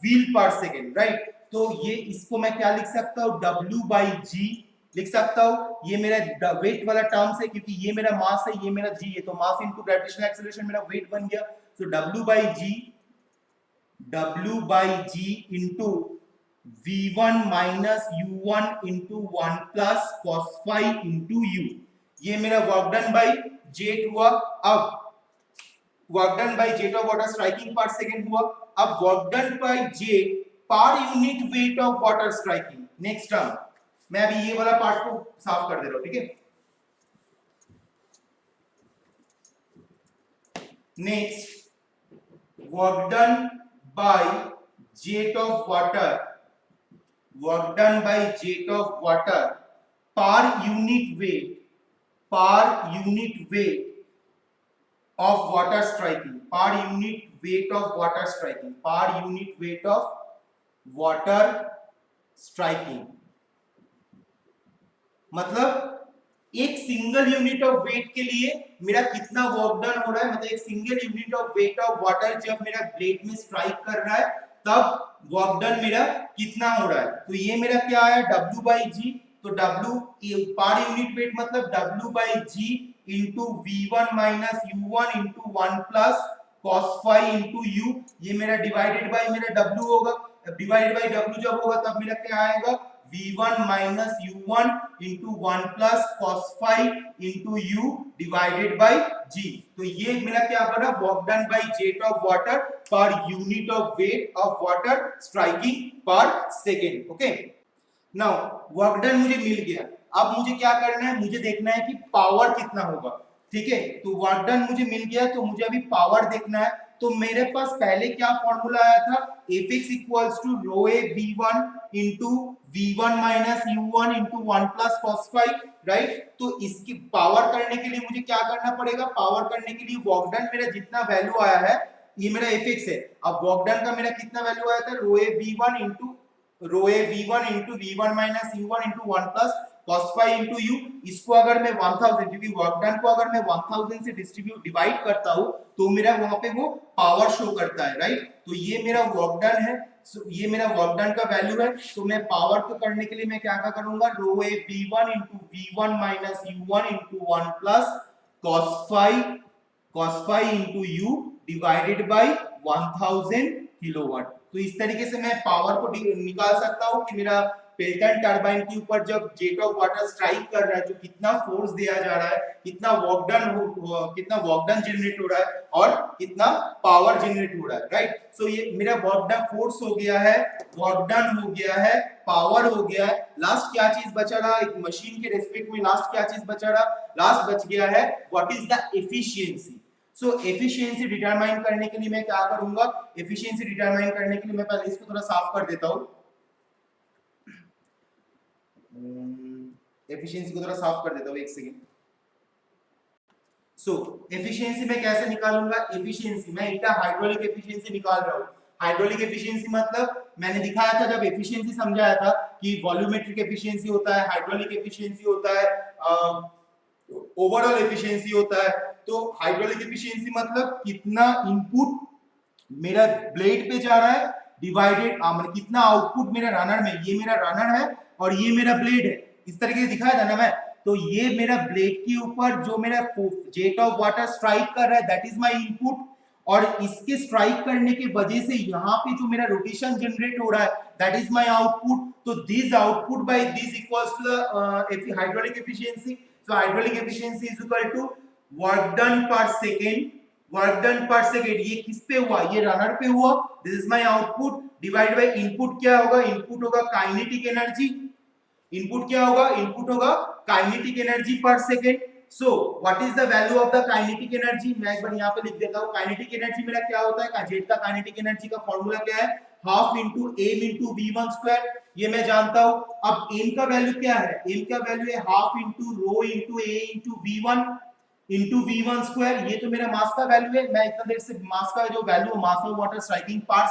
S1: wheel per second, right. तो ये इसको मैं क्या लिख सकता हूँ, w बाय g लिख सकता हूँ, ये मेरा वेट वाला टर्म्स है क्योंकि ये मेरा मास है, ये मेरा g है, तो मास इनटू ग्रेविटेशनल एक्सेलरेशन मेरा वेट बन गया। So w by g into v1 minus u1 into 1 plus cos phi into u, ये मेरा वर्क डन बाय जेट हुआ। अब work done by jet of water striking per second हुआ, अब work done by jet per unit weight of water striking. Next term, मैं अभी ये वाला पार्ट को साफ कर दे रहा हूं, ठीक है। Next, work done by jet of water, work done by jet of water पर unit wait of water striking, per unit weight of water striking, per unit weight of water striking। मतलब एक सिंगल यूनिट ऑफ वेट के लिए मेरा कितना work done हो रहा है, मतलब एक single unit of weight of water जब मेरा ब्लेड में स्ट्राइक कर रहा है तब वर्क डन मेरा कितना हो रहा है। तो ये मेरा क्या है, W by G। तो W पर यूनिट वेट मतलब W by G into V1 minus U1 into 1 plus cos phi into U। ये मेरा डिवाइडेड बाय मेरा W होगा, डिवाइडेड बाय W जब होगा तब मेरा क्या आएगा, V1 minus U1 into 1 plus cos phi into U divided by G। तो ये मेरा क्या बना, work done by jet of water per unit of weight of water striking per second. Okay, now work done मुझे मिल गया। अब मुझे क्या करना है, मुझे देखना है कि पावर कितना होगा, ठीक है। तो वर्क डन मुझे मिल गया, तो मुझे अभी पावर देखना है। तो मेरे पास पहले क्या फॉर्मूला आया था, Fx equals to rho A V1 into V1 minus U1 into 1 plus cos phi, right. तो इसकी पावर करने के लिए मुझे क्या करना पड़ेगा, पावर करने के लिए वर्क डन मेरा जितना वैल्यू आया है ये मेरा Fx है। अब वर्क डन का मेरा कितना वैल्यू आया था, रो A V1 into V1 minus U1 into 1 plus cos phi into u। इसको अगर मैं 1000, क्योंकि वर्क डन को अगर मैं 1000 से डिवाइड करता हूं तो मेरा वहां पे वो पावर शो करता है, राइट। तो ये मेरा वर्क डन है, ये मेरा वर्क डन का वैल्यू है। तो मैं पावर को करने के लिए मैं क्या करूंगा, रो A V1 into V1 minus U1 into 1 plus cos phi into u divided by 1000 kilowatt. तो इस तरीके से मैं पावर को निकाल सकता हूं कि मेरा पेल्टन टरबाइन के ऊपर जब जेट ऑफ वाटर स्ट्राइक कर रहा है जो कितना फोर्स दिया जा रहा है, कितना वर्क डन जनरेट हो रहा है और कितना पावर जनरेट हो रहा है, राइट। सो ये मेरा वर्क डन फोर्स हो गया है, वर्क डन हो गया है, पावर हो गया है। लास्ट क्या चीज बचा रहा, एक मशीन के रेस्पेक्ट में लास्ट क्या चीज बचा रहा, लास्ट बच गया है what is the efficiency. So efficiency determine करने के लिए मैं क्या करूंगा, एफिशिएंसी डिटरमाइन करने के लिए मैं पहले इसको थोड़ा साफ कर देता हूं, एफिशिएंसी को थोड़ा साफ कर देता हूं, एक सेकंड। सो एफिशिएंसी मैं कैसे निकालूंगा, एफिशिएंसी मैं इतना हाइड्रोलिक एफिशिएंसी निकाल रहा हूं। हाइड्रोलिक एफिशिएंसी मतलब मैंने दिखाया था जब एफिशिएंसी समझाया था कि वॉल्यूमेट्रिक एफिशिएंसी होता है, हाइड्रोलिक एफिशिएंसी होता है, ओवरऑल एफिशिएंसी होता है। तो हाइड्रोलिक एफिशिएंसी मतलब कितना इनपुट मेरा ब्लेड पे जा रहा है डिवाइडेड मतलब कितना आउटपुट मेरा रनर में, ये मेरा रनर है और ये मेरा ब्लेड है, इस तरीके से दिखाया था ना मैं। तो ये मेरा ब्लेड के ऊपर जो मेरा जेट ऑफ वाटर स्ट्राइक कर रहा है दैट इज माय इनपुट, और इसके स्ट्राइक करने की वजह से यहाँ पे जो मेरा रोटेशन जनरेट हो रहा है दैट इज माय आउटपुट। तो this output by this equals to the hydraulic efficiency. So hydraulic efficiency is equal to work done per second, work done per second ये किस पे हुआ, ये रनर पे हुआ, this is my output divide by input क्या होगा, input होगा काइनेटिक एनर्जी, इनपुट क्या होगा, इनपुट होगा काइनेटिक एनर्जी पर second. So what is the value of the kinetic energy, मैं एक बार यहां पे लिख देता हूं। काइनेटिक एनर्जी मेरा क्या होता है, जेट का काइनेटिक एनर्जी का फार्मूला क्या है, half into m into v1 square, ये मैं जानता हूं। अब m का वैल्यू क्या है, m का वैल्यू है half into rho into a into v1 into v1 square, ये तो मेरा मास का वैल्यू है। मैं इतना देर से मास का जो value mass of water striking part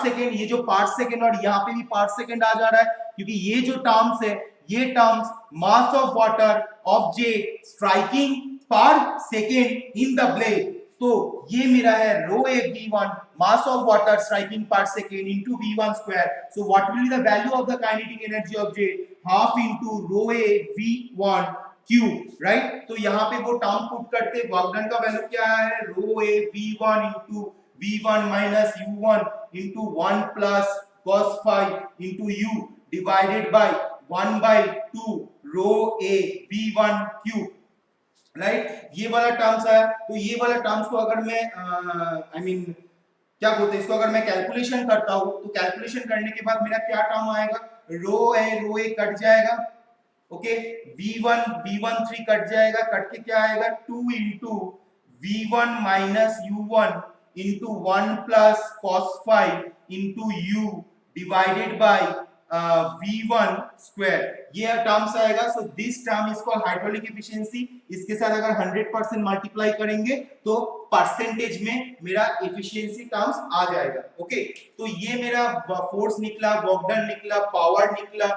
S1: second, ये जो पार्ट सेकेंड और यहाँ पे भी पार्ट सेकेंड आ जा रहा है क्योंकि ये जो टर्म्स है ये terms mass of water of jet striking per second in the blade. तो ये मेरा है rho A v1 mass of water striking per second into v1 square. So what will be the value of the kinetic energy of jet, half into rho A v1 cube, right. तो यहाँ पे वो term put करते work done का value क्या है, rho A v1 into v1 minus u1 into 1 plus cos phi into u divided by 1 by 2 rho a v1 cube, right. ये वाला टर्म्स है। तो ये वाला टर्म्स को अगर मैं क्या बोलते हैं इसको, अगर मैं कैलकुलेशन करता हूं तो कैलकुलेशन करने के बाद मेरा क्या टर्म आएगा, रो है रो ए कट जाएगा, ओके, v13 कट जाएगा, कट के क्या आएगा 2 into v1 minus u1 into 1 plus cos 5 into u divided by v1 square, ये टर्म्स आएगा। So this term is called hydraulic efficiency. इसके साथ अगर 100% मल्टीप्लाई करेंगे तो परसेंटेज में मेरा एफिशिएंसी टर्म्स आ जाएगा, ओके। तो ये मेरा फोर्स निकला, वर्क डन निकला, पावर निकला,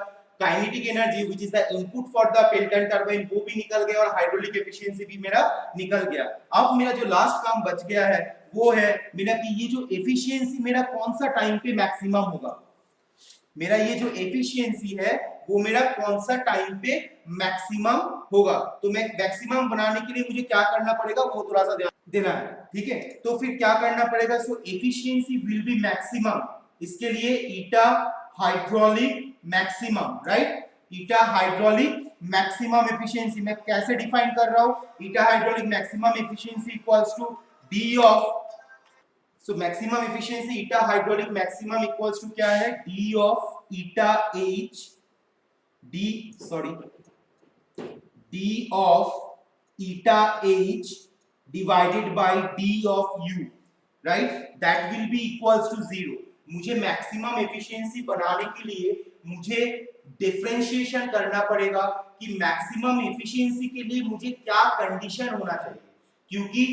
S1: kinetic energy which is the input for the Pelton turbine वो भी निकल गया, और हाइड्रोलिक एफिशिएंसी भी मेरा निकल गया। अब मेरा जो लास्ट काम बच गया है वो है मेरा कि ये जो एफिशिएंसी मेरा कौन सा टाइम पे मैक्सिमम होगा, मेरा ये जो एफिशिएंसी है वो मेरा कौन सा टाइम पे मैक्सिमम होगा। तो मैं मैक्सिमम बनाने के लिए मुझे क्या करना पड़ेगा वो थोड़ा सा ध्यान देना है, ठीक है। तो फिर क्या करना पड़ेगा, so efficiency will be maximum, इसके लिए eta hydraulic maximum, right, eta hydraulic maximum efficiency मैं कैसे डिफाइन कर रहा हूं, eta hydraulic maximum efficiency equals to d of, so maximum efficiency eta hydraulic maximum equals to क्या है, d of eta h, d of eta h divided by d of u, right, that will be equals to 0। मुझे maximum efficiency बनाने के लिए मुझे differentiation करना पड़ेगा कि मैक्सिमम एफिशिएंसी के लिए मुझे क्या कंडीशन होना चाहिए, क्योंकि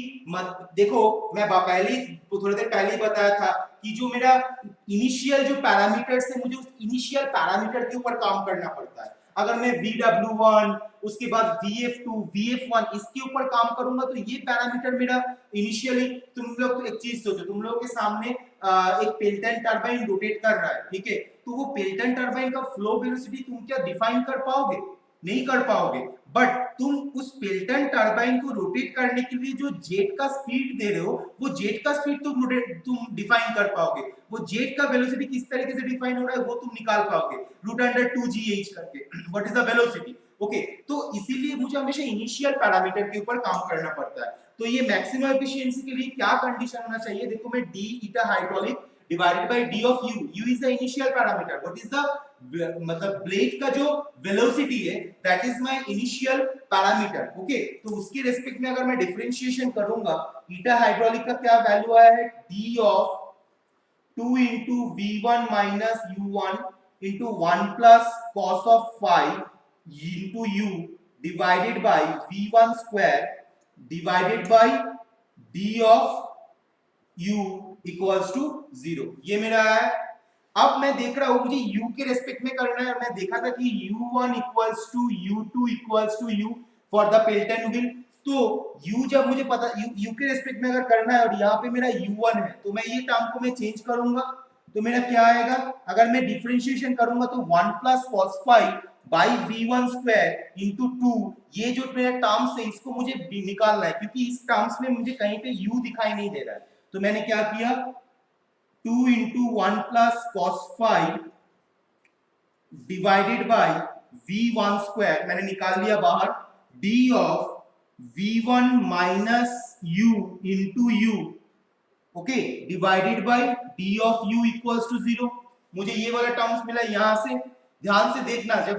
S1: देखो मैं पहले थोड़ी देर पहले ही बताया था कि जो मेरा इनिशियल जो पैरामीटर्स है मुझे उस इनिशियल पैरामीटर के ऊपर काम करना पड़ता है। अगर मैं VW1 उसके बाद VF2 VF1 इसके ऊपर काम करूंगा तो ये पैरामीटर मेरा इनिशियली, तुम लोग एक चीज सोचो, तुम लोगों के सामने एक पेल्टन टरबाइन रोटेट कर रहा है, ठीक है, तो वो पेल्टन टरबाइन का फ्लो वेलोसिटी तुम क्या डिफाइन कर पाओगे, नहीं कर पाओगे, बट तुम उस पेल्टन टरबाइन को रोटेट करने के लिए जो जेट का स्पीड दे रहे हो वो जेट का स्पीड तुम डिफाइन कर पाओगे, वो जेट का वेलोसिटी किस तरीके से डिफाइन हो रहा है वो तुम निकाल पाओगे रूट अंडर 2gh करके, what is the velocity, okay. तो इसीलिए मुझे हमेशा इनिशियल पैरामीटर के ऊपर काम करना पड़ता है। तो ये मैक्सिमम एफिशिएंसी के लिए क्या कंडीशन होना चाहिए, देखो मैं d eta hydraulic divided by d of u, u is the initial parameter, what is the मतलब ब्लेड का जो वेलोसिटी है that is my initial parameter, okay. तो उसके रेस्पेक्ट में अगर मैं डिफरेंशिएशन करूंगा, ईटा हाइड्रोलिक का क्या वैल्यू आया है, d of 2 into v1 minus u1 into 1 plus cos of phi into u divided by v1 square divided by d of u equals to 0, ये मेरा है। अब मैं देख रहा हूं मुझे u के रेस्पेक्ट में करना है, और मैं देखा था कि u1 equals to u2 equals to u for the Pelton wheel। तो u जब मुझे पता u के रेस्पेक्ट में अगर करना है और यहाँ पे मेरा u1 है तो मैं ये टर्म को मैं चेंज करूंगा, तो मेरा क्या आएगा, अगर मैं डिफरेंशिएशन करूंगा तो 1 plus cos phi by v1 square into 2, ये जो मेरा टर्म्स है इसको मुझे निकालना है, क्योंकि इस टर्म्स में मुझे कहीं पे u दिखाई नहीं दे रहा है। तो मैंने क्या किया, 2 into 1 plus cos phi divided by v1 square मैंने निकाल लिया बाहर, d of v1 minus u into u, okay, divided by d of u equals to 0। मुझे ये वाला टर्म्स मिला यहां से, ध्यान से देखना, जब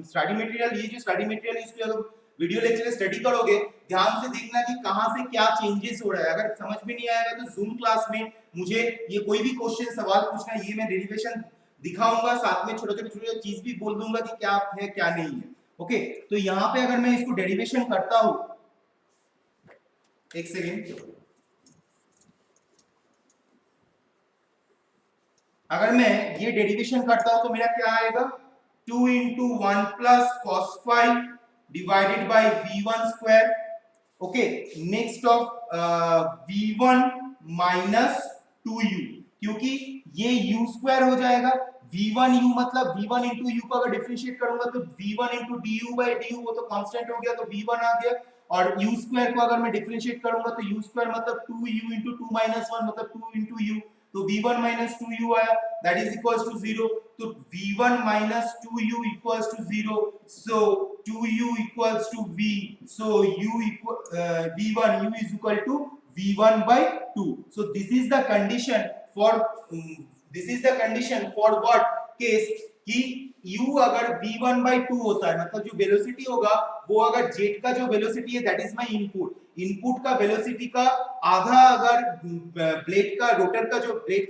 S1: स्टडी मटेरियल, ये जो स्टडी मटेरियल इसको अगर वीडियो लेक्चर स्टडी करोगे ध्यान से देखना कि कहां से क्या चेंजेस हो रहा है। अगर समझ में नहीं आएगा तो जूम क्लास में मुझे ये कोई भी क्वेश्चन सवाल पूछना है, ये मैं डेरिवेशन दिखाऊंगा, साथ में छोटे छोटे चीज भी बोल दूंगा कि क्या है क्या नहीं है, ओके। तो यहाँ पे अगर मैं इसको डेरिवेशन करता हूं, एक सेकेंड, अगर मैं ये डेरिवेशन करता हूं तो मेरा क्या आएगा, 2 into 1 plus cos phi divided by v1 square, okay, next of v1 minus 2u, क्योंकि ये u स्क्वायर हो जाएगा, v1u मतलब v1 into u को अगर डिफरेंशिएट करूंगा तो v1 into du by du, वो तो कांस्टेंट हो गया तो v1 आ गया, और u स्क्वायर को अगर मैं डिफरेंशिएट करूंगा तो u स्क्वायर मतलब 2u into 2 minus 1 मतलब 2 into u, तो v1 minus 2u आया, that is equals to 0। तो v1 minus 2u equals to 0, so 2u equals to v, so u equal v1 u is equal to V1 by 2. So this is the condition for what case कि u अगर v1 by 2 होता है, मतलब जो velocity होगा वो अगर jet का जो वेलोसिटी है दैट इज माय इनपुट का वेलोसिटी का आधा अगर रोटर का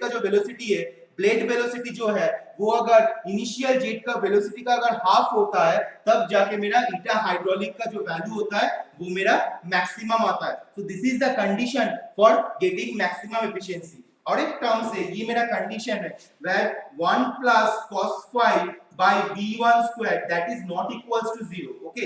S1: जो वेलोसिटी है, ब्लेड वेलोसिटी जो है वो अगर इनिशियल जेट का वेलोसिटी का अगर हाफ होता है तब जाके मेरा ईटा हाइड्रोलिक का जो वैल्यू होता है वो मेरा मैक्सिमम आता है. So this is the condition for getting maximum efficiency. और एक टर्म से ये मेरा कंडीशन है where 1 plus cos phi by v1 square that is not equals to 0. Okay,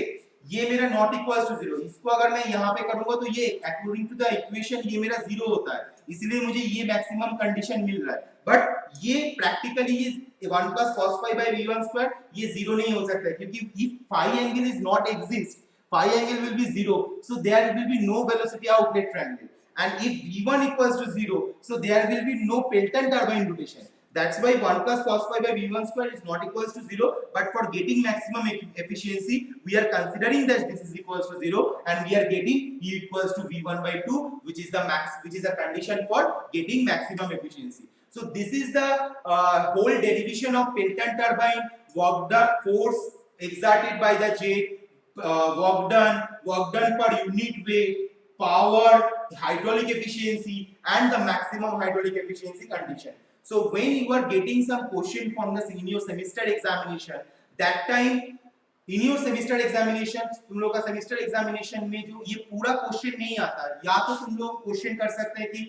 S1: ये मेरा नॉट इक्वल्स टू 0. इसको अगर मैं यहाँ पे करूंगा तो ये अकॉर्डिंग टू द इक्वेशन ये मेरा 0 होता है, इसलिए मुझे ये मैक्सिमम कंडीशन मिल रहा है. बट ये प्रैक्टिकली ये 1 plus cos phi by v1 square ये 0 नहीं हो सकता है, क्योंकि if phi angle is not exist, phi angle will be 0, so there will be no velocity outlet triangle. And if v1 equals to 0, so there will be no Pelton turbine rotation. That's why 1 plus cos phi by v1 square is not equals to 0. But for getting maximum efficiency, we are considering that this is equals to 0, and we are getting E equals to v1 by 2, which is a condition for getting maximum efficiency. So this is the whole derivation of Pelton turbine, work done, force exerted by the jet, work done per unit weight, power, hydraulic efficiency, and the maximum hydraulic efficiency condition. So when you are getting some question from in your semester examination, that time in your semester examination तुम लोग का semester examination में जो ये पूरा question नहीं आता, या तो तुम लोग question कर सकते हैं कि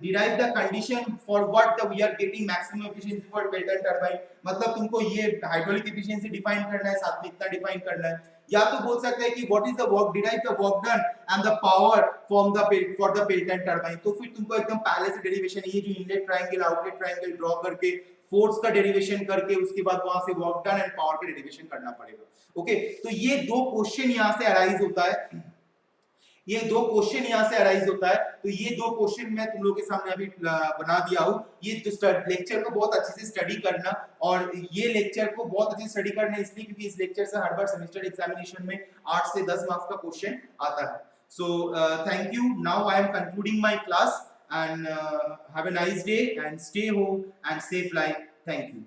S1: derive the condition for what we are getting maximum efficiency for Pelton turbine. मतलब तुमको ये hydraulic efficiency define करना है, साथ में इतना define करना है. या तो बोल सकते हैं कि what is the work, derive the work done and the power from for the Pelton turbine. तो फिर तुमको एकदम पहले से derivation ये जो inlet triangle outlet triangle draw करके फोर्स का डेरिवेशन करके उसके बाद वहां से वर्क डन एंड पावर का डेरिवेशन करना पड़ेगा. ओके, तो ये दो क्वेश्चन यहां से अराइज होता है, ये दो क्वेश्चन यहां से अराइज होता है. तो ये दो क्वेश्चन मैं तुम लोगों के सामने अभी बना दिया हूं. ये लेक्चर को बहुत अच्छे से स्टडी करना, और ये लेक्चर को बहुत अच्छे से स्टडी करना इसलिए क्योंकि इस लेक्चर से हर बार सेमेस्टर एग्जामिनेशन में 8 से 10 मार्क्स का क्वेश्चन आता है. So thank you. Now I am concluding my class and have a nice day and stay home and safe life. Thank you.